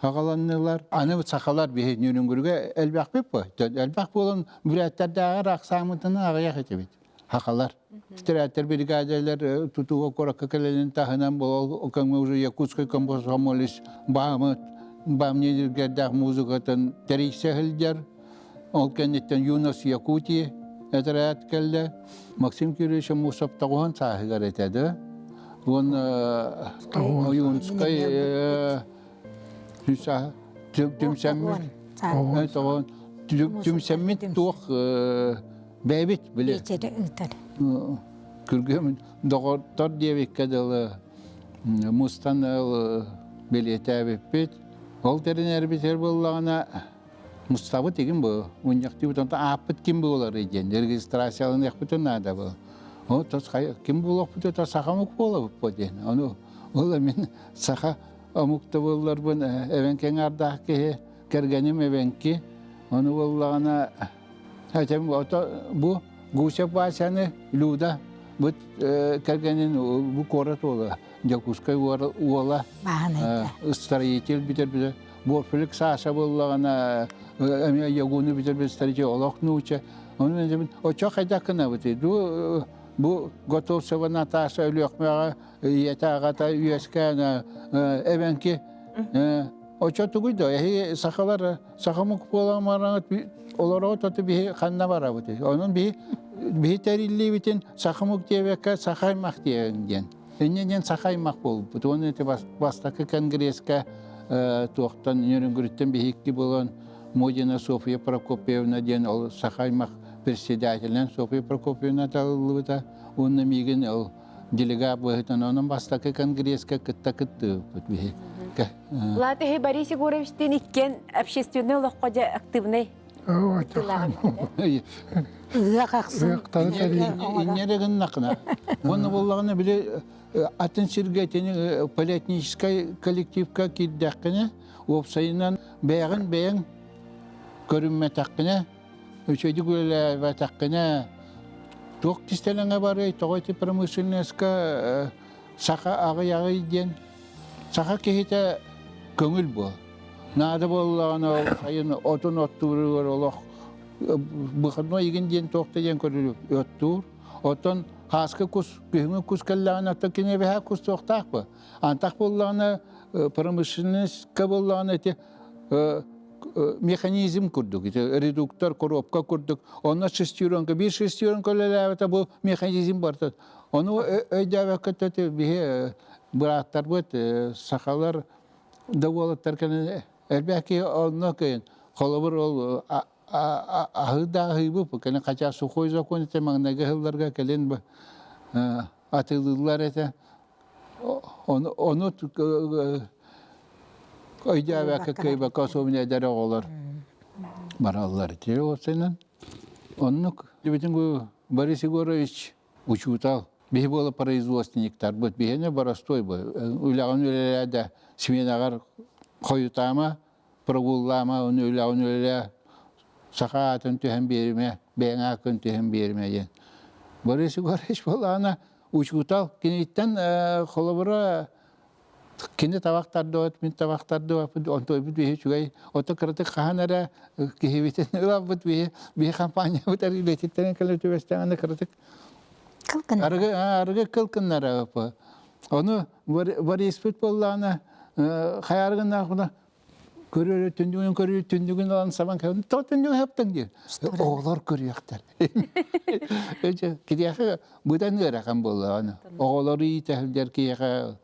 хақаланнылар. Аны сақалар бейі Нерингрига әлбәқ беп бой. Әлбәқ болын бүрәттердәғі рақсамытыны ағаяқ етебет. Хақалар. Стерәттер бригадалар тұтуға қораққа кәлелін тағынан болу, оқаңы уже Якутскай комсомолец бамыт, бамнедергердәқ музыкатын тәрейсәхілдер. Ол кәнеттен Юнос Якутия әтірәт кәлді. Максим Кирилович Мусаптағуын сағығар етеді. Он Юнскай түмсәммен туық бәйбет біле. Күргемін доғыртар девек кәділі мұстан білеті әбеппет. Ол тәрін әрбетер болағына Мұстабы теген бұл, ұнияқты бұтанта апыт кем болар еден, регистрациялын яқпытын нада бұл. Кем болақ бұты, сақамық бола бұппы ден. Ол мен сақа омуқты болар бұн, әвенкен ардақ кеге, кәргенім әвенке. Оны болағына, бұл ғусеп басяны люда, бұт кәргенін бұл корат ола, Якутскай ола, строитель бітер-бітер. Борфилик саша болағына, әме ягуны бітер-бітер старите олақ нұча. Оча қайдақына бұты. Бұл готовсова Наташа өліқмеға, етағата үйескәна әвенке. Оча тұғыйды. Сақалар, сақамық боламараңыз, оларға тұты бейі қанна бара бұты. Оның бейі тәрілі бітін сақамық девекке сақаймақ дейін. Эннен сахаймак болбут. Оны бастакы конгресска туохтан нөрүнгүрүттен бихикки болон Модина Софья Прокопьевна ден ол сахаймак председателен Софья Прокопьевна талыбыта. Онны миген ол делегат быһытын онун бастакы конгресска кытта кытты бит. Латыхи Борис Егоровичтен иккен общественный лохкоja активный. Иннереген накна. Оны боллагына биле атын сиргетени политический коллективка киддаккыны опсайынан бәйен көрүнмө таккыны өчөдү гөлө батаккыны ток кистелеңе бары тогойты промышленностька саха агы ден саха кехите көңүл бо. Нада боллагына сайын отун оттуру олох быхно игинден токта ден көрүлүп өттүр. Отон хаска кус күңү кус келлана такине бе кус токтакпы. Антак боллагына промышленностька боллагына те механизм курдук, редуктор, коробка курдук. Онна шестеренка, bir шестеренка лелевата бу механизм бартат. Onu ödeve kötü bir bıraktır bu sakallar davulatırken elbette onu kıyın. Kolabır ol ahıda hıbı bu kene kaça su koyza konu temang negahlarga kelen bu atıldılar ete onu ödeve kötü kasomine dere olur. Barallar diye o senin. Onu bütün bu Борис Егорович учутал. Бихи было производственниктар, бут бихине барастой бу. Улаган үлеләдә сменагар коютама, прогуллама, улаган үлелә сахатын төһәм берме, бәңә көн төһәм берме. Борис Егорович булана учутал. Кинеттен холобра кине табактарды, мин табактарды, онтой бит бихи чугай. Ото кыртык ханара кихибитен лабыт бихи компания бутары летиттен калетү бестәгән кыртык. Арғы кылкыннары апы. Оны Борис футболланы хайарғын ақына көрері түндігін алан сабан кәуін. Та түндігін әптің де. Оғылар көріяқтар. Кедеяқы бұдан өрәқан болды аны. Оғылар үй тәхілдер кеяқа.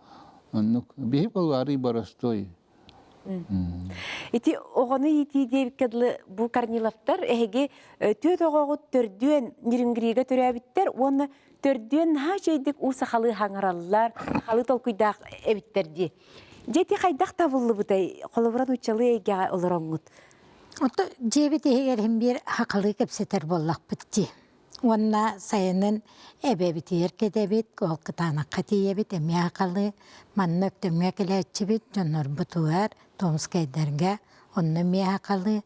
Бейі болары барастой. Ити оғаны ити дейбік кәділі бұл Корниловтар әйге төт оғығы түрдуен нерінгіріге түрәбіттер, оны түрдуен ха жейдік ұсы қалы хаңыралылар, қалы толкуйдақ әбіттерді. Жеті қайдақ табылы бұдай, қолыбыран ұчалы әйге олар оңғыд. Ото жебет егерім бір хақылы кепсетер боллақ бітті. Онна сайынын әбәбітер кедебет, қолқытаны қатиебет, әме ақылы, манны өптөмге келәтші бет, жоныр бұтуар, томскайдарға, онны ме ақылы.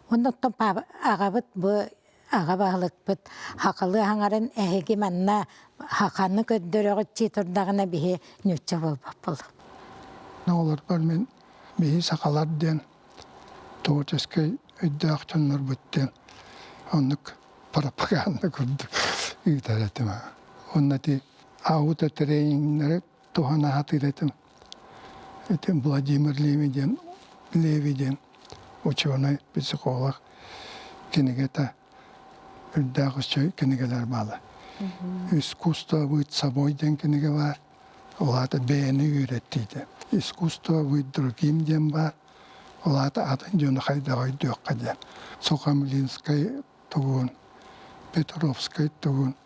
Онны оттан ағабыт бұ, ағабағылық бұт, хақылы аңарын әйге манна хақаны көддөріғітші тұрдағына бейе нөтчі болбап болдық. Олар бар мен бейі сақаларден, тоғытескай өйді ақтанлар бұттен, онық пропаганда курдук үйтәретим. Оннати аута тренингнары тухана хатыретим. Этим Владимир Левиден ученый психолог кенегета үрдәгүчөй кенегелер балы. Искусство быть собой ден кенеге бар. Олата бәйәне үйрәттейді. Искусство быть другим ден бар. Олата атын жөні қайдағай дөққа ден. Сухомлинскай тугун, Петровскай тугун,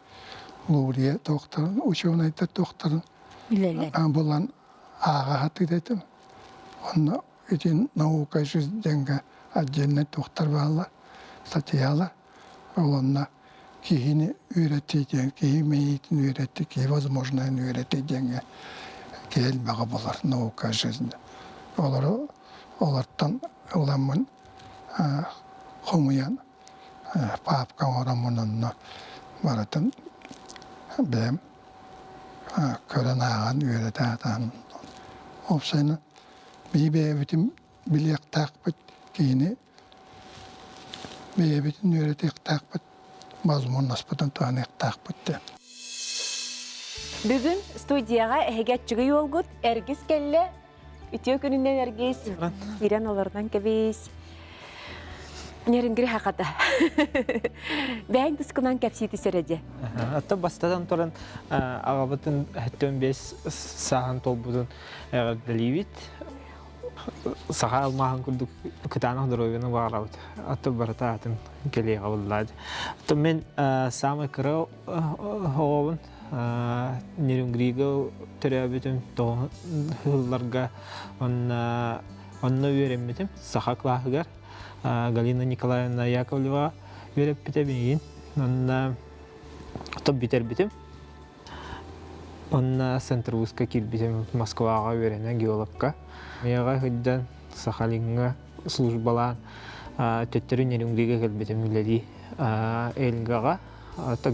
Лурия тоқтарын, ученыйты тоқтарын. Бұлан аға хаты детім. Оны үтін наука жүзденгі отдельный тоқтар бағалар, статьялар. Оланна кейіні үйреттейден, кейі мейетін үйретті, кейі возможнайын үйреттейденге кейіл баға болар наука жүзінде. Олардан оламын қомыян папка орамынынна баратын бәм көрін аған үйреті атанын. Опсайны бейбәбітім білек тақпыт кейіні бейбітін үйретек тақпыт мазмұн аспытын туанек тақпытты. Бүгін студияға әйгет жүгі олғыт әргіз кәлі үтеу күнінен әргіз. Ирен олардан кәбейіз. Нерингри хаката. Бәйін тұскынан кәпсейті сәрәде. Атта бастадан тұрын ағабытын әттен бес саған толбудын әғірділейбет. Саға алмағын күрдік күтанық дұровені бағарауды. Атта барата атын келей қабылдады. Атта мен самай кірі оғабын Нерингриге түрәбетім тоғыларға онына өремметім. Саға клағығар Галина Николаевна Яковлева вереп бітебейін. Онына топ бітер бітім. Онна Центр-Вузка килбитем Москваға верене геологка. Мияға хүдден Сахалинға службалан төттері Нерингриге келбетем үләді Эльгаға,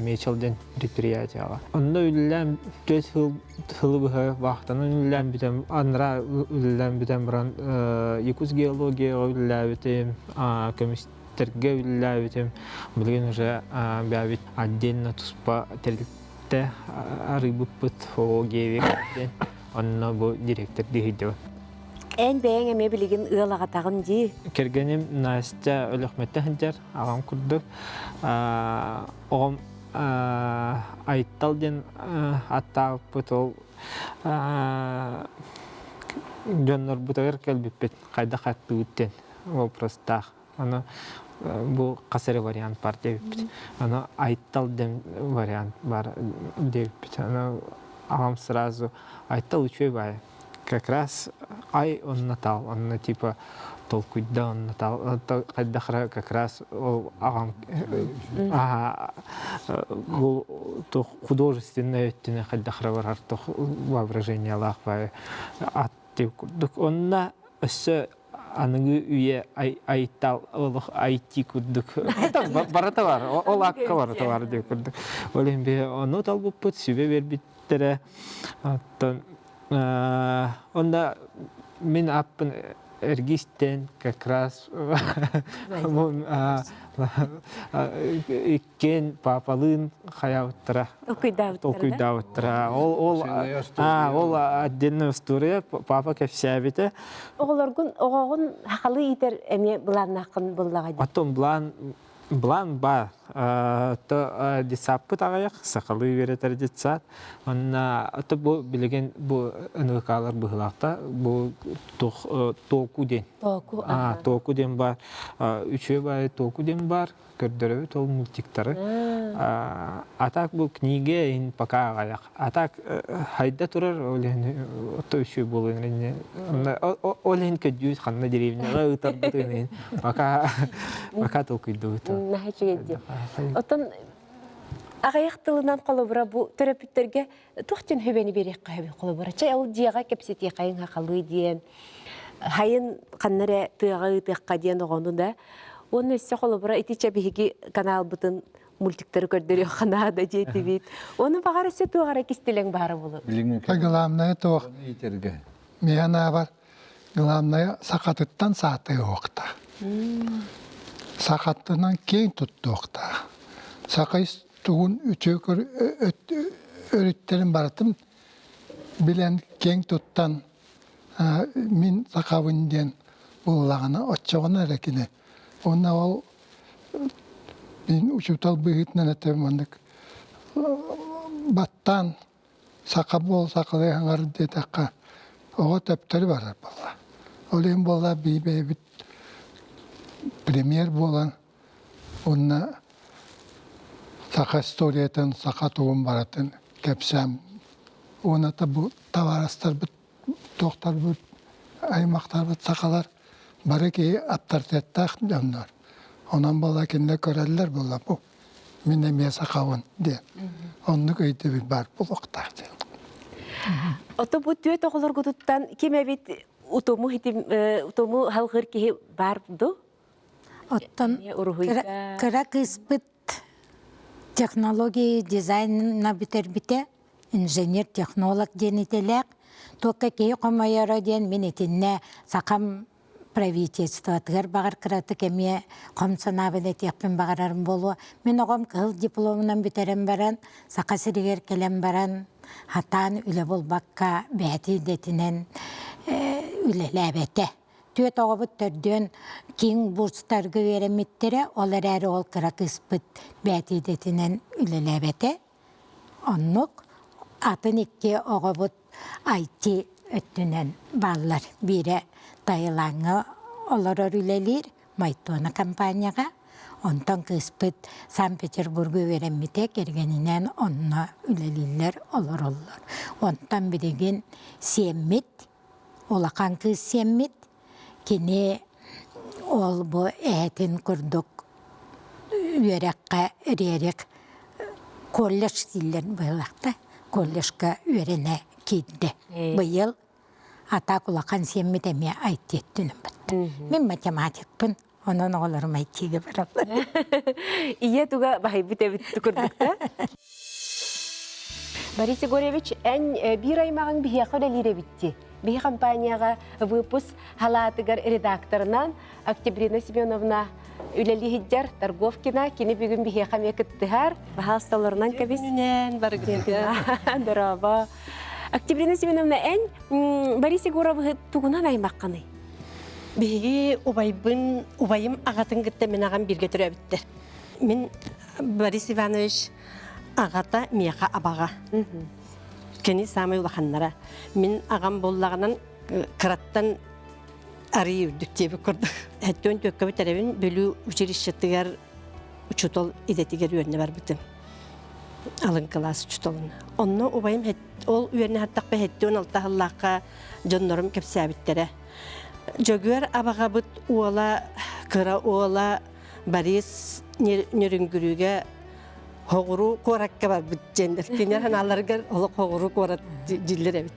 мечалден предприятияға. Онна үлілән төт хылы бұғы вақтаны үлілән бітем, анра үлілән бітем бұран Якутс геологияға үлілән бітем, комисстерге үлілән бітем. Білген уже бәбіт отдельно тұспа тәрілікті арыбыппыт о гевек онна бұ директор дегейді. Ән бәйін әме білеген ұялағатағын де? Кергенім Настя өліқметті хінтер ағам күрді. Оғым айттал ден аттағып бұт ол жоннор бұтағыр кәлбіппет қайда қатты өттен вопростақ. Бұл қасыры вариант бар дебіппет. Айттал ден вариант бар дебіппет. Ағам сразу айттал учой бай. Как раз ай он натал, он типа толкуйда он натал, когда как раз ағам бұл художественное өттіне қайдақыра бар артық воображение алақ бай ат деп күрдік. Онына өсі аныңы үйе айттал, олық айти күрдік. Барата бар, ол аққа барата бар деп күрдік. Олен бе оны тал бұппыт, сөбе бербеттері. Онда мен аппын эргистен как раз иккен папалын хаяуттыра. Толкуйдауттыра. Ол отдельная история, папа кәпсәбеті. Оғағын хақалы етер әме бұлан нақын бұллаға дейін? Потом Блан бар. То дисаппы тағаяқ, сақалы веретер детсат. То бұл білеген бұл ұнықалар бұғылақта, бұл току ден. Току ден бар. Үші бай току ден бар. Көрдірі ол мультиктары. Атак бұл книге ен пока ағаяқ. Атак хайда тұрар, то үші бұл өңіріне. Ол ен көдюз қанна деревняға ұтар бұтын. Пока толкуйды ұтар. Отын ағаяқ тылынан қолы бұра бұл терапевттерге тұқтен хөбені берек қойбе қолы бұра. Чай ол дияға кәпсеті қайын қақалы дейін. Хайын қаннары тұяға ұтыққа дейін оғаны да. Оның өсі қолы бұра етече бейгі канал бұтын мультиктері көрдері қанада дейті бейт. Оның бағар өсі тұғара кестелең бары болу. Главное тоқ. Мияна бар. Главное сақатыттан саты оқта. Сақаттынан кең тұтты оқта. Сақайс тұғын үтөкір өріттерін барытым. Білен кең тұттан мен сақавынден болағына отчағына әрекіне. Онна ол мен ұшытал бұғытынан әтемандық. Баттан сақа бол, сақылай аңар детаққа. Оға төптері барар болла. Олен болла бейбейбіт премьер болан. Онна сақа историятын, сақа туғын баратын кәпсәм. Оны да бұл таварастар бұд, тоқтар бұд, аймақтар бұд, сақалар. Бары ки авторитеттақ дәмнар. Онан бала кенде көрәлілер бола бұл. Мен әме сақауын де. Онны көйті бір бар бұл оқтақ де. Оты бұл түйет оғылыр күдіттен кем әбет ұтымы халғыр кейі бар бұды? Оттан кіра кыспыт технология дизайнына бітер-біте, инженер-технолог денетелек, тоққа кейі қомайары ден мен етінне сақам правительство атығар бағар қыраты кәме қомсанабын етекпен бағарарым болу. Мен оғым қыл дипломынан бітерен баран, сақа сірігер келен баран, хатан үлі бол баққа бәті детінен үлі ләбәті. Төт оғабыт төрден кең бурстарғы вереметтері олар әрі ол қырақ ыспыт бәтедетінен үлеләбәті. Оннық атын екке оғабыт айти өттінен баллар. Бире тайылаңы олар өрілелер Майтуана компанияға. Онтан кыспыт Санкт-Петербургы вереммете кергенінен онна үлелілер олар. Онтан біреген семмит, олақан кыз семмит, кене ол бұ әтін күрдік үйерекқа үререк колледж дилен бұйлақта, колледжға үйерене кейді. Бұйыл ата құлақан семмит әме айттеттінім бұд. Мен математикпін. Onun oğullarım aytiye beraber. İyi tuga bahibit evit tukurdukta. Борис Егорович, en bir aymağın bir yakalalir bitti. Bir kampanyaya выпуск halatыgar redaktorundan Октябрина Семеновна Üleli Hidjar Targovkina kini bugün bir yakam kıttıhar ve hastalarından kabis. Günün bargıtıga. Merhaba. Октябрина Семеновна en Борис Егорович tuğunan aymakkanı. Bihi ubayım ağatın gitti men ağam birge türe bitti. Min Boris Ivanoviç ağata miyaqa abağa. Keni samay ulaqanlara. Min ağam bollağынан kırattan arıyı ürdük diye kurduk. Hatta tökka bir tarafın bölü uçurişçetigar uçutol idetigar yönüne var bitim. Alın klas uçutolun. Onunla ubayım ol yönüne hatta be hatta 16 Allah'a canlarım kepsabittere. Jogör abagabıt oğla, kıra oğla, Boris nörüngürüge hoğuru korakka var bitcendir. Kenar hanalargar oluk hoğuru korat diller evet.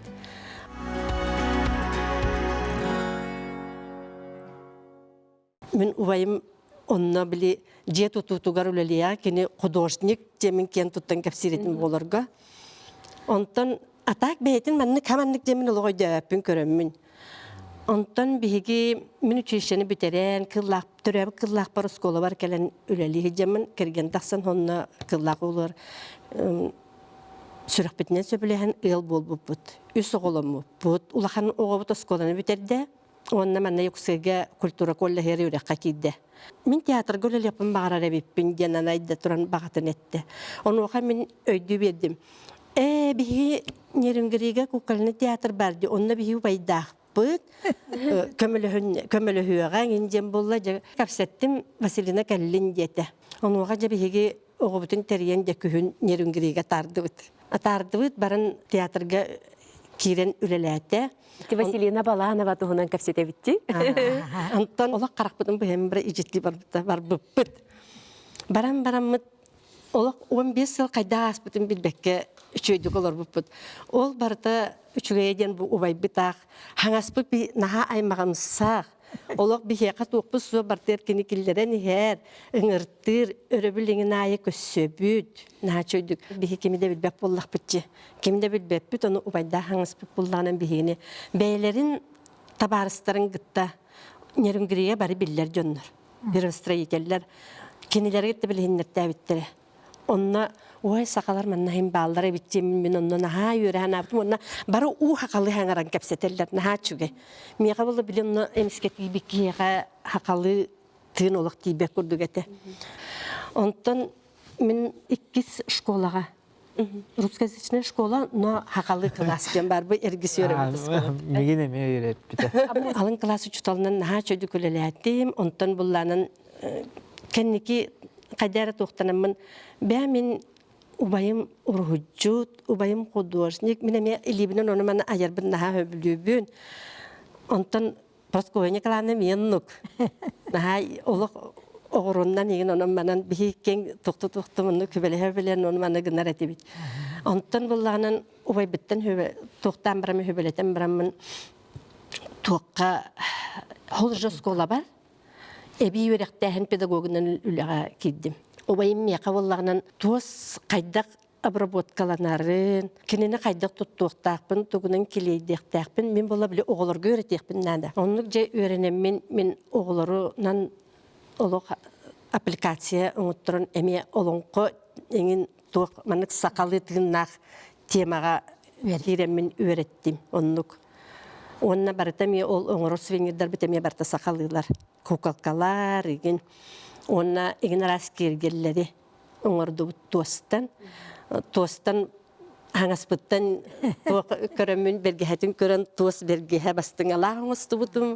Min ubayım onna bili je tutugar uleliya kini художник jemin ken tuttan kapsiretim bolarga. Ondan atak behetin manni kamannik jemin oloyda öpün körömün. Ondan bihigi minüçeşeni biteren kıllaq törəb kıllaq bar skola var kelen üleli hijamin kirgen taxsan honna kıllaq olur. Sürüq bitnen söbülehen ıl bol buput. Üs oğlum buput. Ulahan oğabut skolany biterde. Onna manna yüksege kultura kolla heri ürəqqa kidde. Min teatr gölel yapın bağırar ebipin genanayda turan bağatın etti. Onu oğa min öydü verdim. Bihi nerüngeriga kukalını teatr bardi. Onna bihi baydaq. Bıt kömülü hüğen incem bolla kapsettim Vasilina Kallin diyete. Onu oğa bihigi oğubutun teriyen de kühün nerüngeriga tardı bıt. Tardı bıt baran teatrga kiren ülelete. Vasilina Balağanova tuğunan kapsete bitti. Anton ola qarakbıtın bu hem bir icitli var bıt. Baran mıt ola 15 yıl kayda asbıtın bilbekke üçüydük olur bıt. Ol barda üçügeyden bu ubay bitaq. Hangaspı bir naha aymağımsaq. Olaq bir heqa toqpı su barter kinikillere niher. Ingırtır, öröbülüğün ayı kössöbüt. Naha çöydük. Bihi kimi de bilbek bollaq bitçi. Kimi de bilbek bit onu ubayda hangaspı bollağının bihini. Beylerin tabarısların gıtta. Nerüngiriye bari biller jönür. Bir ıstıra yekeller. Kinileri gitti bilhinler täbittere. Onna oy sakalar manna hem ballara bitcem min onna naha yörehan aptım onna baro u hakalı hangaran kapseteller naha çüge. Mi qabılı bilen emsket bikiga hakalı tın olaq tibe kurdugete. Ondan min ikis şkolaga Ruskoязычная школа, но hakalı klasken var bu ergisi öğrenmedi. Migine mi öğret bite. Alın klası çutalından naha çocuk ölelettim. Ondan bullanın kendiki kadar toxtanamın ben ubayım urhucut, ubayım художник, mineme elibinen onu bana ayarbın naha höblübün. Ondan paskoyne kalanım yanlık. Naha olaq oğrundan yine onun bana bihikken toxtu kübele höbelen onu bana gınar etibit. Ondan bullanın ubay bitten toxtan biramı höbeleten biramın toqqa holca skola var. Ebi yürekten pedagogundan ülağa gittim. Obayım miyaqavallağından tuos qaydak обработкаланарын, кинини qaydak tuttuqtaqpın, tuğunun kileydektakpın, men bola bile oğularga öğretekpin nada. Onluk je öğrenem men oğularından oluq aplikasiya unutturun emi olunqo engin tuq manik sakalı tığınaq temaga giremin öğrettim onluk. Онна барытами ол оңорор свингердар битеме барта сакалылар. Кукалкалар иген. Онна иген раскергеллери оңорду тостан. Тостан хаңаспыттан көрөмүн бергехетин көрөн туос бергеhe бастың алағын ұстыбытым,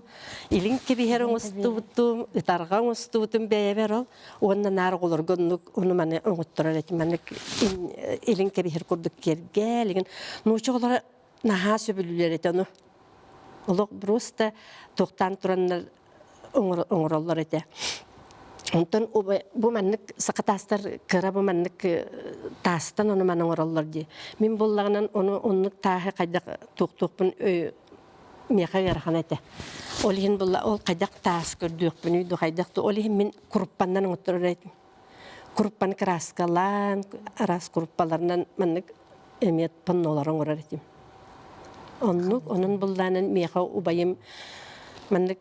илин кебихер ұстыбытым, ытарған ұстыбытым бәйевер ол. Онна нар қолыр гоннук, оны маны оңыттырар этим, маны илин кебихер көрдік кергел, нучу қолары наха сөбілілер еті оны. Олық просто тоқтан тұраннар оңыролар еті. Онтон бу маннык сакатастар кыра бу маннык тастан оны манын ороллар ди. Мен боллагынан оны оннук тахы кайдак тук-тукпун меха ярхан эте. Олин болла ол кайдак тас көрдүкпүн үйдү кайдакты олин мен куруппандан отурайт. Куруппан краскалан, арас куруппаларынан маннык эмет панноларын орар этим. Оннук онун болланын меха убайым маннык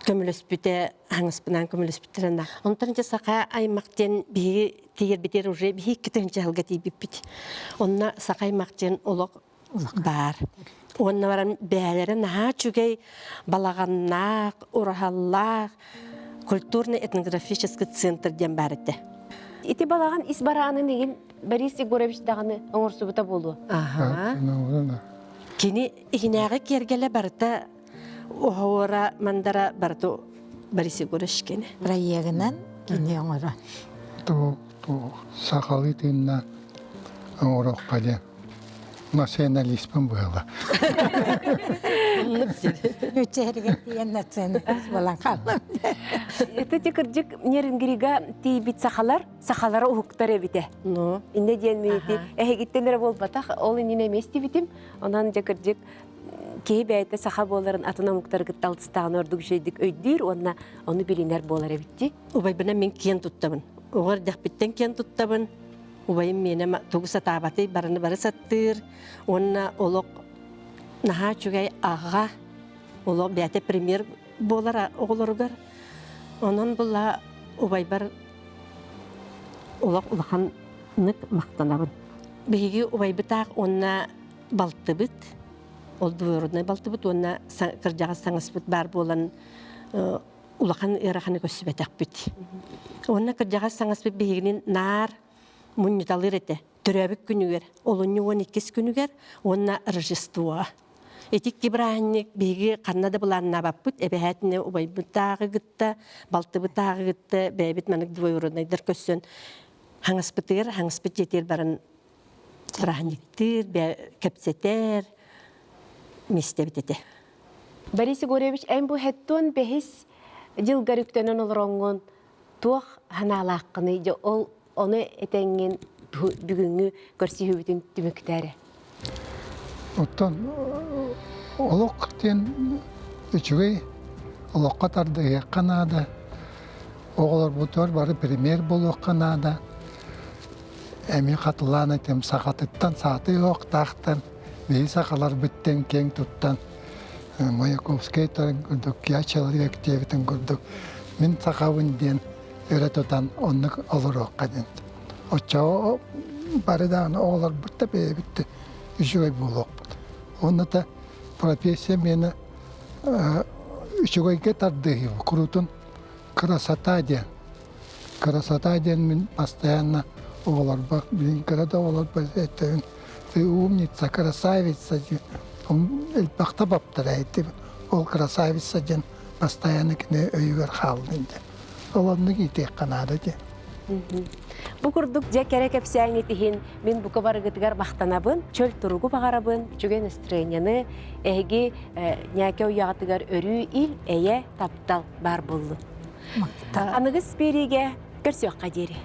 көмөлөспүтэ хаңыспынан көмөлөспүттерен. Онтан сака аймактен биги тигер битер уже биги китенче алга тийбиппит. Онна сака аймактен олок бар. Онна баран бәлерен наха чугай балаганнак, урахаллак, культурно-этнографический центр ден барыты. Ити балаган исбарааны деген Борис Егорович даганы оңорсубута болду. Ага. Кини игинеге кергеле барыта Охора мандара барту Борис Егорович кене. Проегынан кине оңора. То сахалы тинна оңорох пале. Националистпен была. Үчерген тиен националист болан қалым. Это тикыржик нерингирига тийбит сахалары ухуктар эбите. Ну, Инде диен мити эхегиттелер болбатах, ол инне мести битим. Онан тикыржик кей бәйті саха боларын атына мұқтар гытталтыстағын ордық жейдік өйдір, оны білінер болар әбітті. убайбына мен кен туттабын. Оғар дәқпіттен кен туттабын. Убайым мені туғыса табаты барыны бары саттыр. Онна олық наха чүгай аға. Олық бәйті премьер болар оғылырғар. Онын бұла убайбар олық ұлақаннық мақтанабын. Бейгі убайбытақ онна балтыбыт. Ол двоюродный балтыбыт, онна кыржаға саңыспыт бар болан улақан ираханы көсібетек бүт. Онна кыржаға саңыспыт бейгінен нар мұнниталыр еті. Түрәбік күнігер, олыны 12 күнігер, онна Рождество. Этик кебірағынек бейгі қаннады бұланына баппыт, әбәхәтіне убайбытағы гытта, балтыбытағы гытта, бәйбіт мәнік двоюродныйдыр көссен. Хаңыспыт жетер барын тұрағынектір, кәпсетер, мистебитете. Борис Егорович әм бу хеттон бехис жылгар үктөнөн олороңгон туох ханаалааққыны же ол оны этенген бүгүнгү көрсүбүтүн түмүктәре. Оттан олок тен үчүгей олокка тарды Канада. Оголор бутор бары премьер болуп Канада. Эми катылан этем сакатыттан сааты yok тахтан. Вейсақалар бүттен кең тұттан Маяковский тарын көрдік, я человек тебетін көрдік. Мен сақауын ден өрі тұтан онық олыр оққа ден. Отчауы барыдағын оғылар бұтта бәйі бітті, үшігай бұл оқпыды. Оны да профессия мені үшігайге тардығы құрутын красота ден. Красота ден мен постоянно оғылар бақ, мен кірада оғылар бәзеттігін. Ты умница, красавица. Он бақта баптар әйтті. Ол красавица ден постоянно кіне өйгер қалдың. Оланны кейтек қанады де. Бу курдук же керек эпсәңе тиһин, мен бу кабарыгытыгар бахтанабын, чөл туругу багарабын, чүген настроенияны, эги няке уягатыгар өрү ил, эйе таптал бар болду. Аныгыз бериге көрсөк кадери.